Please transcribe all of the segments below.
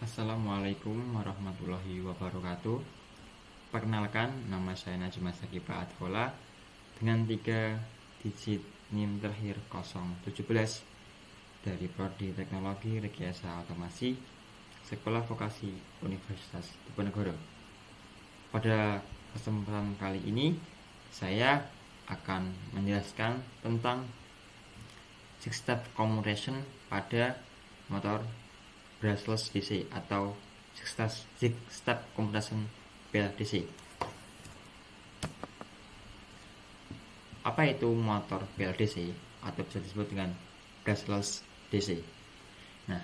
Assalamualaikum warahmatullahi wabarakatuh. Perkenalkan, nama saya Najma Sakipa Advola dengan 3 digit NIM terakhir 017 dari Prodi Teknologi Rekayasa Otomasi Sekolah Vokasi Universitas Diponegoro. Pada kesempatan kali ini saya akan menjelaskan tentang six-step commutation pada motor brushless DC atau six-step commutation BLDC. Apa itu motor BLDC atau bisa disebut dengan brushless DC? Nah,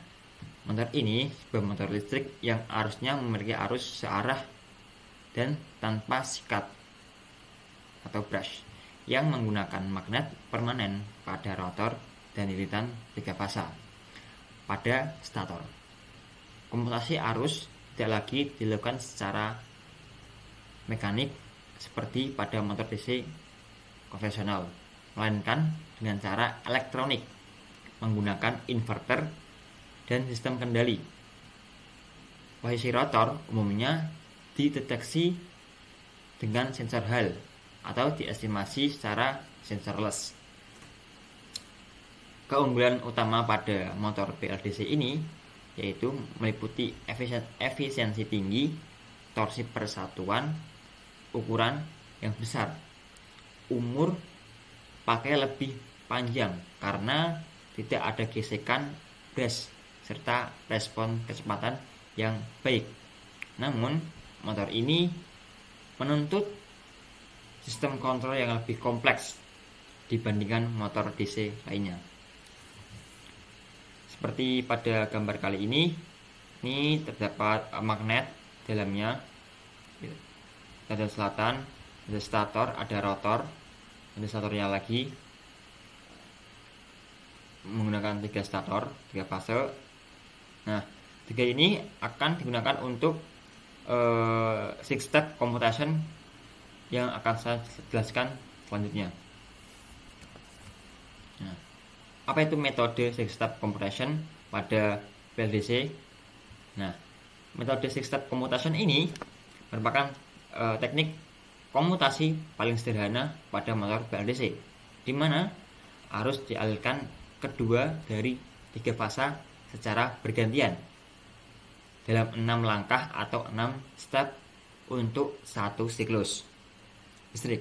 motor ini sebuah motor listrik yang arusnya memiliki arus searah dan tanpa sikat atau brush, yang menggunakan magnet permanen pada rotor dan lilitan 3 fasa pada stator. Komutasi arus tidak lagi dilakukan secara mekanik seperti pada motor DC konvensional, melainkan dengan cara elektronik menggunakan inverter dan sistem kendali. Posisi rotor umumnya dideteksi dengan sensor Hall atau diestimasi secara sensorless. Keunggulan utama pada motor BLDC ini yaitu meliputi efisiensi tinggi, torsi persatuan, ukuran yang besar, umur pakai lebih panjang karena tidak ada gesekan brush, serta respon kecepatan yang baik. Namun, motor ini menuntut sistem kontrol yang lebih kompleks dibandingkan motor DC lainnya. Seperti pada gambar kali ini terdapat magnet dalamnya. Ada selatan, ada stator, ada rotor, ada statornya lagi. Menggunakan 3 stator, 3 fase. Nah, 3 ini akan digunakan untuk six-step commutation yang akan saya jelaskan selanjutnya. Nah, apa itu metode six-step commutation pada BLDC? Nah, metode six-step commutation ini merupakan teknik komutasi paling sederhana pada motor BLDC, di mana arus dialirkan kedua dari 3 fasa secara bergantian dalam 6 langkah atau 6 step untuk satu siklus listrik.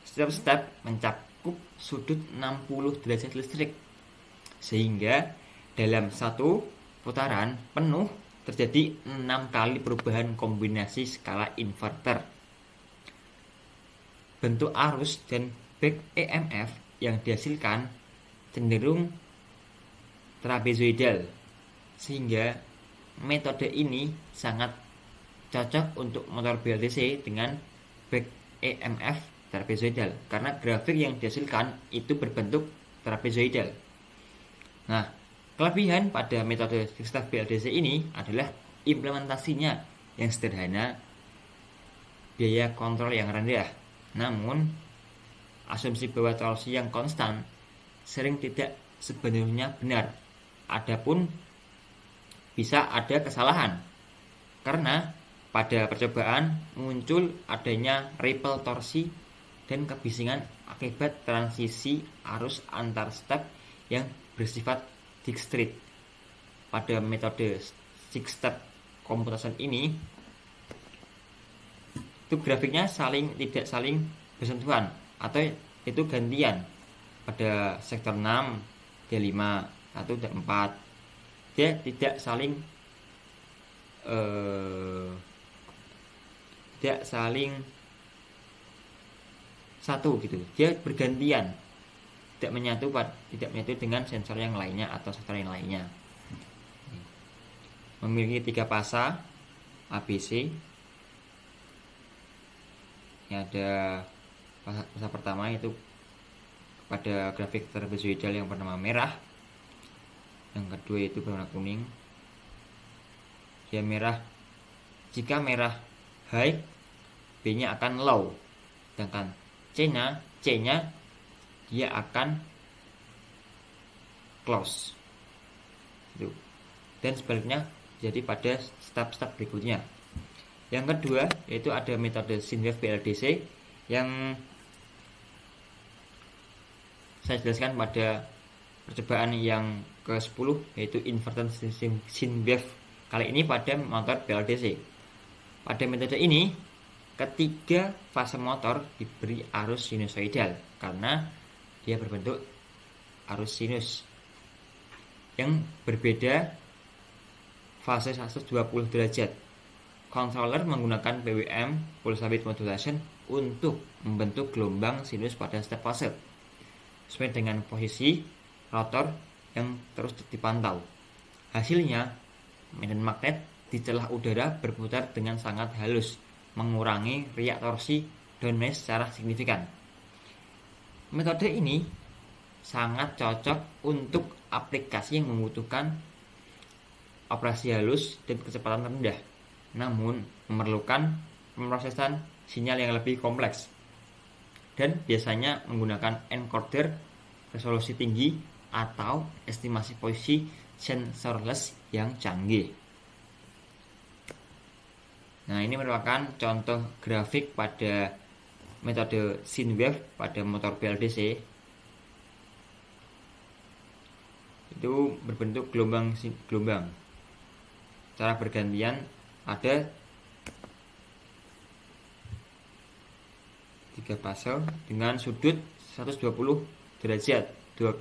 Setiap step mencakup sudut 60 derajat listrik, sehingga dalam satu putaran penuh terjadi 6 kali perubahan kombinasi skala inverter. Bentuk arus dan back EMF yang dihasilkan cenderung trapezoidal, sehingga metode ini sangat cocok untuk motor BLDC dengan back EMF trapezoidal karena grafik yang dihasilkan itu berbentuk trapezoidal. Nah, kelebihan pada metode six-step BLDC ini adalah implementasinya yang sederhana, biaya kontrol yang rendah. Namun, asumsi bahwa torsi yang konstan sering tidak sebenarnya benar. Adapun bisa ada kesalahan karena pada percobaan muncul adanya ripple torsi dan kebisingan akibat transisi arus antar step yang bersifat discrete. Pada metode six-step commutation ini itu grafiknya tidak saling bersentuhan atau itu gantian. Pada sektor 6 D5 1 D4 dia tidak saling satu gitu, dia bergantian, tidak menyatu dengan sensor yang lainnya atau sektor yang lainnya. Memiliki 3 fasa ABC. Ini ada fasa pertama itu pada grafik trapezoidal yang bernama merah, yang kedua itu berwarna kuning. Dia merah, jika merah high, B-nya akan low, sedangkan C-nya dia akan close. Dan sebaliknya jadi pada step-step berikutnya. Yang kedua yaitu ada metode Synwave BLDC yang saya jelaskan pada percobaan yang ke-10 yaitu inverted Synwave, kali ini pada motor BLDC. Pada metode ini ketiga fase motor diberi arus sinusoidal karena dia berbentuk arus sinus yang berbeda fase 120 derajat. Controller menggunakan PWM pulse width modulation untuk membentuk gelombang sinus pada setiap fase sesuai dengan posisi rotor yang terus dipantau. Hasilnya, medan magnet di celah udara berputar dengan sangat halus, mengurangi riak torsi dan noise secara signifikan. Metode ini sangat cocok untuk aplikasi yang membutuhkan operasi halus dan kecepatan rendah, namun memerlukan pemrosesan sinyal yang lebih kompleks dan biasanya menggunakan encoder resolusi tinggi atau estimasi posisi sensorless yang canggih. Nah, ini merupakan contoh grafik pada metode Synwave pada motor BLDC. Itu berbentuk gelombang. Cara bergantian ada 3 fase dengan sudut 120 derajat, dua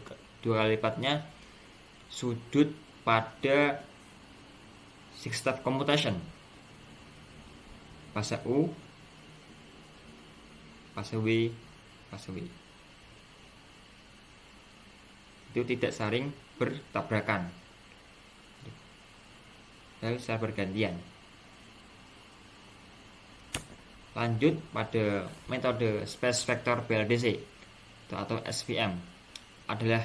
kali lipatnya sudut pada 6-step commutation. Fase U, fase W, fase W. Itu tidak saling bertabrakan, lalu secara bergantian. Lanjut pada metode space vector BLDC atau SVM adalah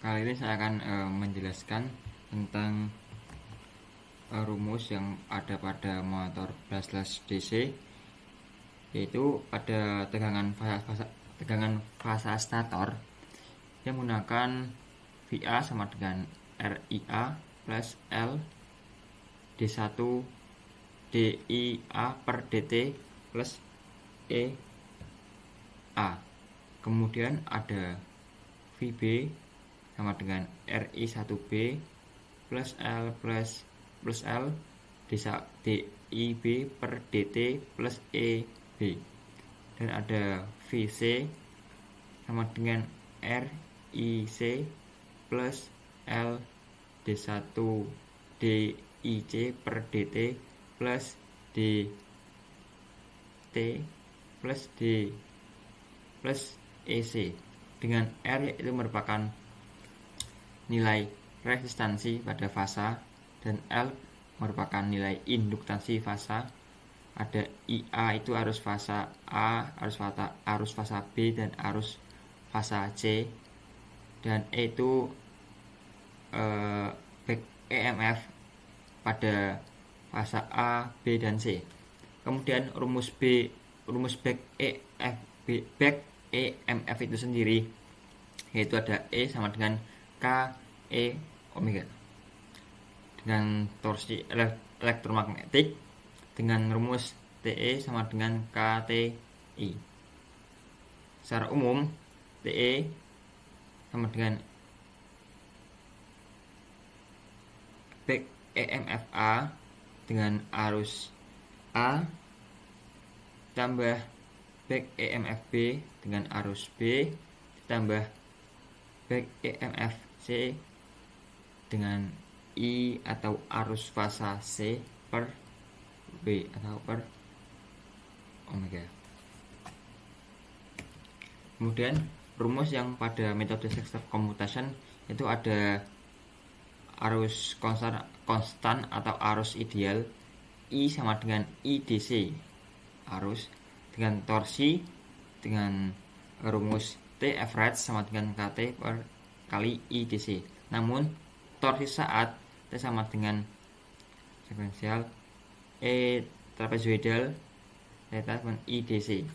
kali ini saya akan menjelaskan tentang rumus yang ada pada motor brushless DC, yaitu pada tegangan fasa stator yang menggunakan VA sama dengan RIA plus L D1 DIA per DT plus EA. Kemudian ada VB sama dengan RI1B plus L DIB per DT plus EB. Dan ada VC sama dengan RIC plus L D1 DIC per DT plus DT plus D plus EC, dengan R itu merupakan nilai resistansi pada fasa dan L merupakan nilai induktansi fasa. Ada IA itu arus fasa A, arus fasa B dan arus fasa C, dan E itu back EMF pada fasa A, B dan C. Kemudian rumus back EMF itu sendiri yaitu ada E sama dengan K E omega. Dengan torsi elektromagnetik dengan rumus TE sama dengan KTI. Secara umum TE sama dengan back EMF A dengan arus A tambah back EMF B dengan arus B tambah back EMF C dengan I atau arus fasa C per B atau per omega. Kemudian rumus yang pada metode six-step commutation itu ada arus konstan atau arus ideal I sama dengan IDC arus, dengan torsi dengan rumus T average sama dengan KT per kali IDC. Namun torsi saat T sama dengan sequential E trapezoidal theta dengan IDC.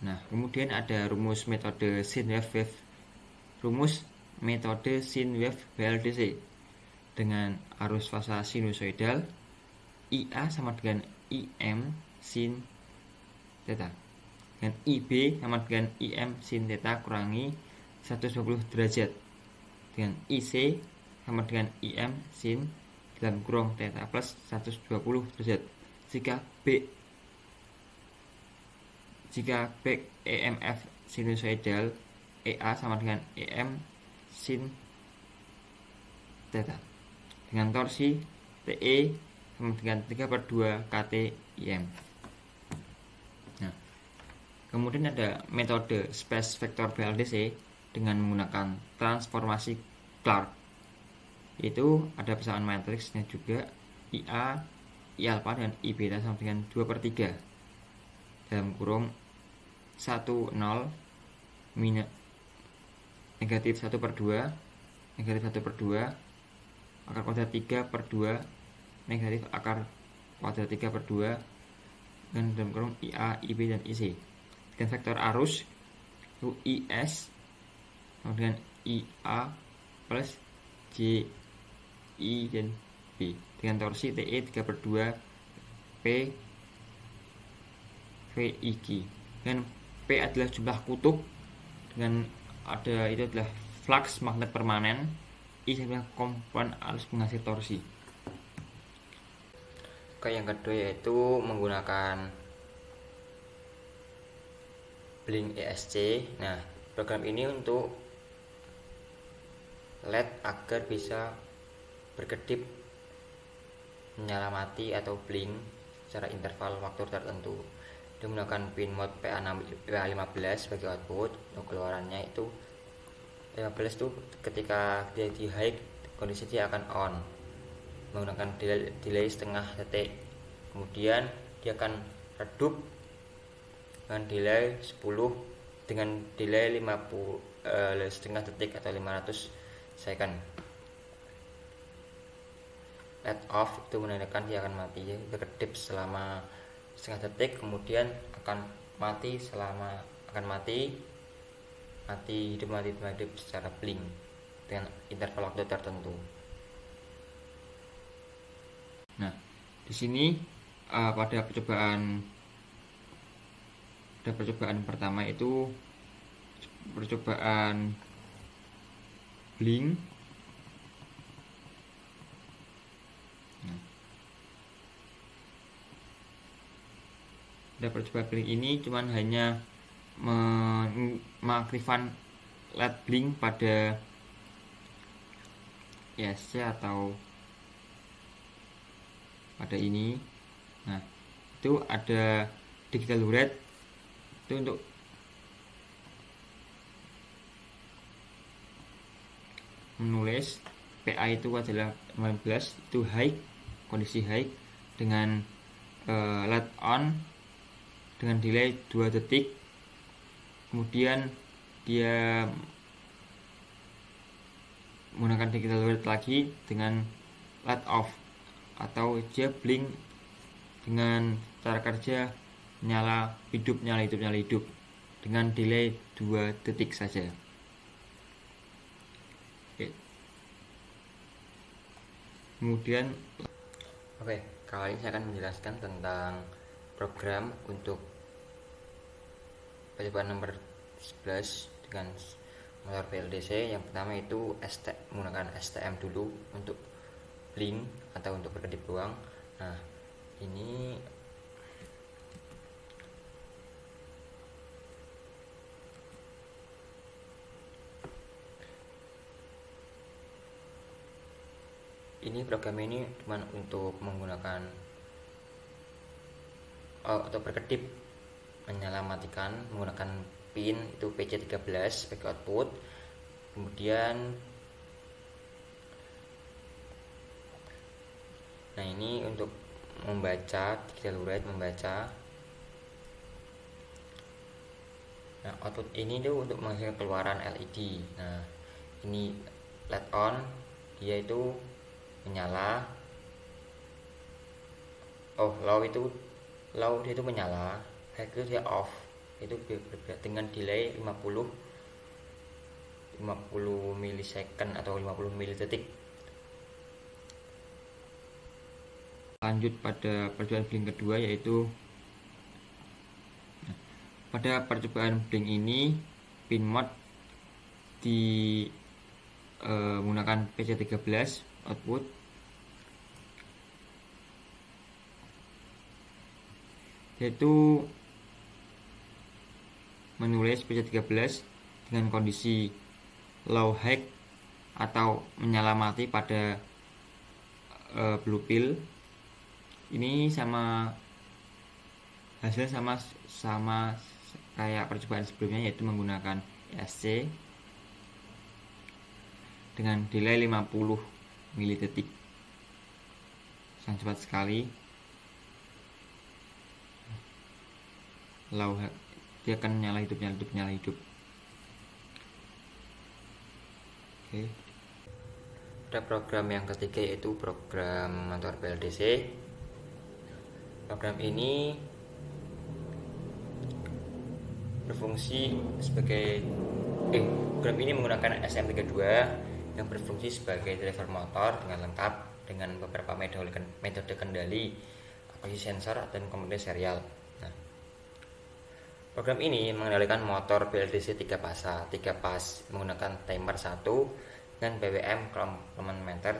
Nah, kemudian ada rumus metode Synwave. Rumus metode sine wave BLDC dengan arus fasa sinusoidal IA sama dengan IM sin theta dan IB sama dengan IM sin theta kurangi 120 derajat dengan IC sama dengan IM sin dalam kurung theta plus 120 derajat jika back EMF sinusoidal EA sama dengan EM sin theta dengan torsi TE sama dengan 3/2 kT IM. Nah, kemudian ada metode space vector BLDC dengan menggunakan transformasi Clark. Itu ada persamaan matriksnya juga IA, I alpha dan I beta sama dengan 2/3 dalam kurung 1 0 minus negatif 1/2 negatif 1/2 akar kuadrat 3/2 negatif akar kuadrat 3/2 dan dalam kurung IA, IB dan IC. Dan vektor arus itu IS sama dengan IA plus J I dan B dengan torsi TE 3/2 P VIQ dan P adalah jumlah kutub dengan ada itu adalah flux magnet permanen, I adalah komponen arus penghasil torsi. Oke, yang kedua yaitu menggunakan Blink ESC. Nah, program ini untuk LED agar bisa berkedip, menyala mati atau blink secara interval waktu tertentu. Dia menggunakan pin mode PA15 sebagai output. Untuk keluarannya itu 15 itu ketika dia di high kondisi dia akan on menggunakan delay setengah detik, kemudian dia akan redup dengan delay 10 dengan delay 50 setengah detik atau 500 second. Let off itu menandakan dia akan mati, ya, berkedip selama setengah detik, kemudian akan mati hidup secara blink dengan interval waktu tertentu. Nah, di sini pada percobaan pertama itu percobaan blink. Nah, pada percobaan blink ini cuman hanya mengaktifkan LED blink pada ESC atau pada ini. Nah, itu ada digital red itu untuk menulis PA itu adalah 15, itu high, kondisi high dengan LED on dengan delay 2 detik, kemudian dia menggunakan digital red lagi dengan LED off atau dia blink dengan cara kerja nyala hidup dengan delay 2 detik saja. Oke. Kemudian kali ini saya akan menjelaskan tentang program untuk percobaan nomor 11 dengan motor BLDC. Yang pertama itu menggunakan STM dulu untuk blink atau untuk berkedip doang. Nah, ini program ini cuma untuk menggunakan atau berkedip menyala matikan menggunakan pin itu PC13 sebagai output. Kemudian nah, ini untuk membaca digital red membaca. Nah, output ini tuh untuk menghasilkan keluaran LED. Nah, ini LED on, dia itu menyala. Low dia itu menyala, high itu dia off. Itu dengan delay 50 50 milisecond atau 50 milidetik. Lanjut pada percobaan blink kedua, yaitu pada percobaan blink ini pin mode menggunakan PC13 output, yaitu menulis PC13 dengan kondisi low high atau menyala mati pada blue pill. Ini hasil sama kayak percobaan sebelumnya, yaitu menggunakan ESC dengan delay 50 milidetik. Sangat cepat sekali. Dia akan nyala hidup. Oke. Ada program yang ketiga, yaitu program motor BLDC. Program ini berfungsi sebagai program ini menggunakan STM32 yang berfungsi sebagai driver motor dengan lengkap dengan beberapa metode kendali, posisi sensor dan komando serial. Nah, program ini mengendalikan motor BLDC 3 pas menggunakan timer 1 dan BWM complementer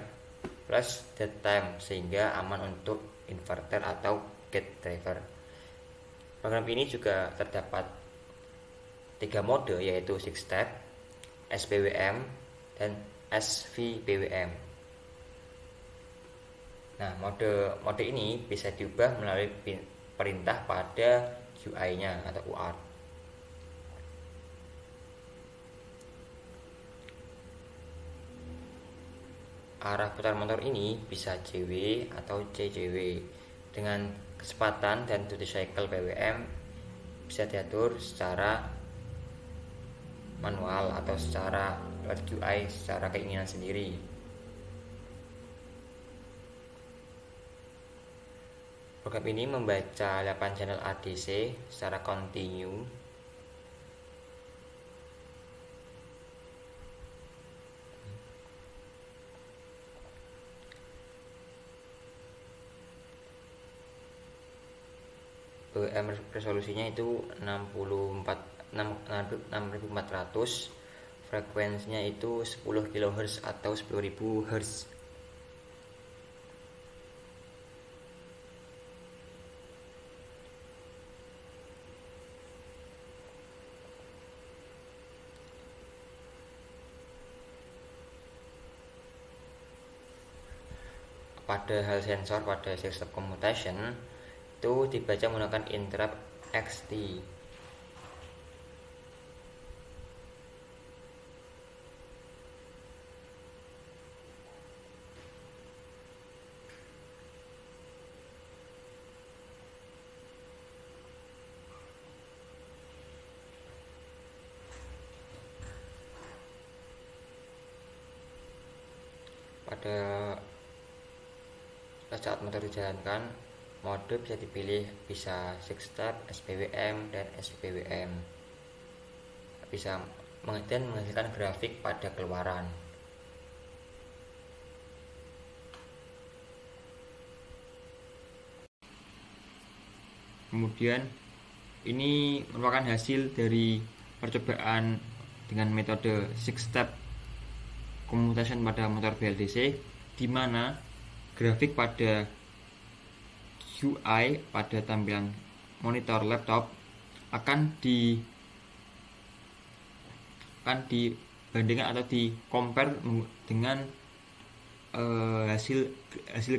plus dead time, sehingga aman untuk inverter atau gate driver. Program ini juga terdapat 3 mode, yaitu 6 step, SPWM, dan SVBWM. Nah, mode ini bisa diubah melalui perintah pada UI-nya atau UART. Arah putar motor ini bisa JW atau CJW. Dengan kecepatan dan duty cycle BWM bisa diatur secara manual atau secara UI secara keinginan sendiri. Program ini membaca 8 channel ADC secara kontinu. BWM resolusinya itu 6400, frekuensinya itu 10 kHz atau 10.000 Hz. Pada hal sensor pada sistem commutation itu dibaca menggunakan interrupt XT. Pada saat motor dijalankan, mode bisa dipilih, bisa 6 step, SPWM, dan SPWM. Bisa menghasilkan grafik pada keluaran. Kemudian ini merupakan hasil dari percobaan dengan metode 6 step commutation pada motor BLDC, di mana grafik pada UI pada tampilan monitor laptop akan dibandingkan atau di compare dengan hasil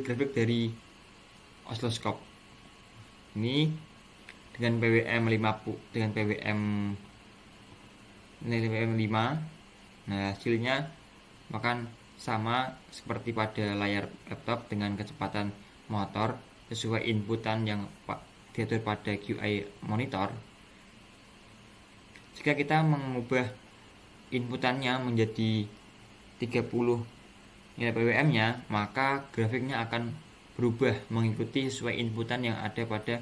grafik dari oscilloscope. Ini dengan PWM 5. Nah, hasilnya bahkan sama seperti pada layar laptop dengan kecepatan motor sesuai inputan yang diatur pada QI monitor. Jika kita mengubah inputannya menjadi 30 nilai PWM-nya, maka grafiknya akan berubah mengikuti sesuai inputan yang ada pada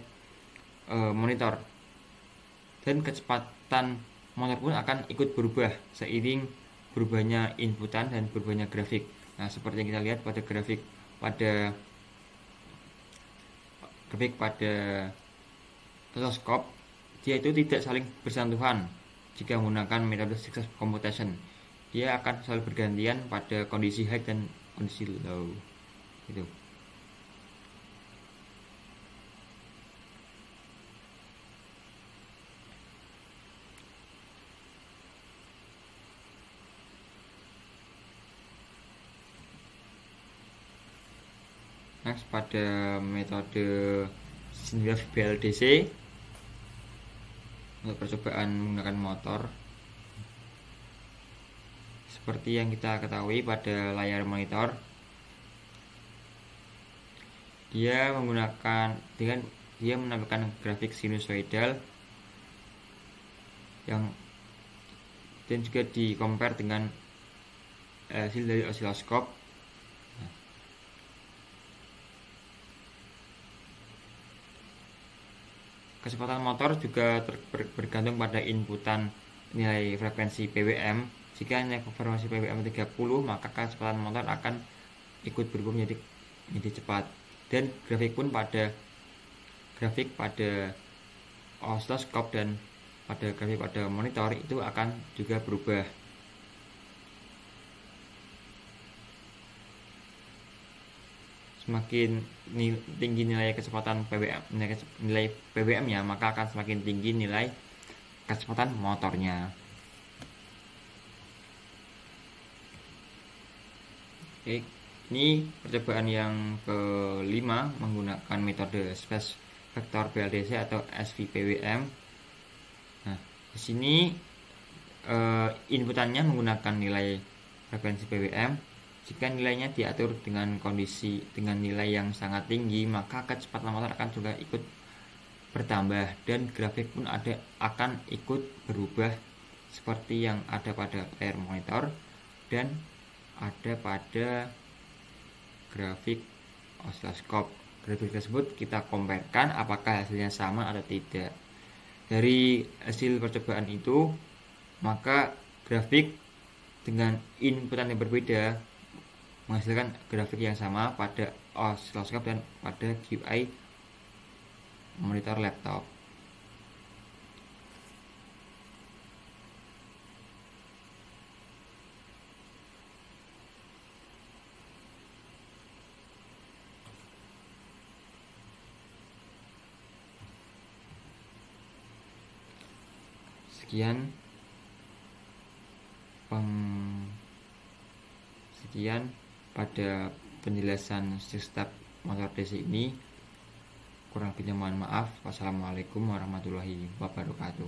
monitor, dan kecepatan motor pun akan ikut berubah seiring berubahnya inputan dan berubahnya grafik. Nah, seperti yang kita lihat pada grafik pada oscilloscope, dia itu tidak saling bersentuhan jika menggunakan metode successive computation. Dia akan selalu bergantian pada kondisi high dan kondisi low gitu. Next, pada metode sine-wave BLDC untuk percobaan menggunakan motor, seperti yang kita ketahui pada layar monitor, dia menampilkan grafik sinusoidal yang dan juga di compare dengan hasil dari osiloskop. Kecepatan motor juga bergantung pada inputan nilai frekuensi PWM. Jika nilai frekuensi PWM 30, maka kecepatan motor akan ikut berubah menjadi cepat. Dan grafik pada osiloskop dan grafik pada monitor itu akan juga berubah. Semakin tinggi nilai kecepatan nilai PWM-nya, maka akan semakin tinggi nilai kecepatan motornya. Oke, ini percobaan yang kelima menggunakan metode space vector BLDC atau SVPWM. Nah, di sini inputannya menggunakan nilai frekuensi PWM. Jika nilainya diatur dengan nilai yang sangat tinggi, maka kecepatan motor akan juga ikut bertambah dan grafik pun akan ikut berubah seperti yang ada pada layar monitor dan ada pada grafik osiloskop. Grafik tersebut kita comparekan apakah hasilnya sama atau tidak. Dari hasil percobaan itu, maka grafik dengan inputan yang berbeda menghasilkan grafik yang sama pada osiloskop dan pada GUI monitor laptop. Sekian pada penjelasan step motor DC ini. Kurang lebihnya mohon maaf. Wassalamualaikum warahmatullahi wabarakatuh.